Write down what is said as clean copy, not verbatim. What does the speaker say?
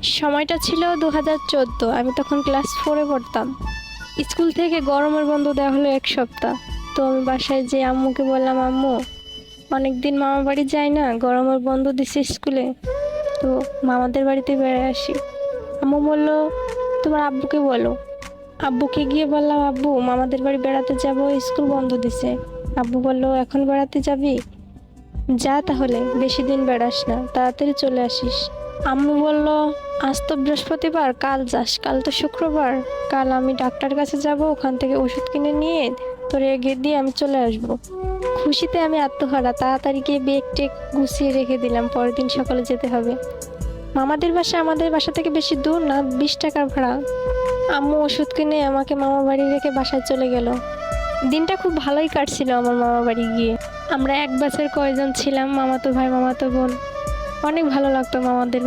সময়টা ছিল 2014, আমি তখন ক্লাস 4-এ পড়তাম। স্কুল থেকে গরমের বন্ধ দেওয়া হলো 1 সপ্তাহ। তো আমি বাসায় যেয়ে আম্মুকে বললাম, আম্মু অনেকদিন মামার বাড়ি যাই না, গরমের বন্ধ দিছে স্কুলে, তো মামাদের বাড়িতে বেড়ায় আসি। আম্মু বলল, তোমার আব্বুকে বলো। আব্বুকে গিয়ে বললাম, আব্বু মামাদের বাড়ি বেড়াতে যাব, স্কুল বন্ধ দিছে। আব্বু বলল, এখন বেড়াতে যাবি? যা তাহলে, বেশি দিন বেড়াস না, তাড়াতাড়ি চলে আসিস। আম্মু বলল, আজ তো বৃহস্পতিবার, কাল যাস, কাল তো শুক্রবার, কাল আমি ডাক্তার কাছে যাব, ওখান থেকে ওষুধ কিনে নিয়ে তোর এগিয়ে দিয়ে আমি চলে আসব। খুশিতে আমি আত্মহারা, তাড়াতাড়ি গিয়ে ব্যাগ টেক গুছিয়ে রেখে দিলাম, পরের দিন সকালে যেতে হবে। মামাদের বাসা আমাদের বাসা থেকে বেশি দূর না, 20 টাকার ভাড়া। আম্মু ওষুধ কিনে আমাকে মামা বাড়ি রেখে বাসায় চলে গেল। দিনটা খুব ভালোই কাটছিল আমার মামা বাড়ি গিয়ে। আমরা এক ব্যাচের কয়জন ছিলাম, মামাতো ভাই মামাতো বোন। অনেক ভালো লাগতো মামাদের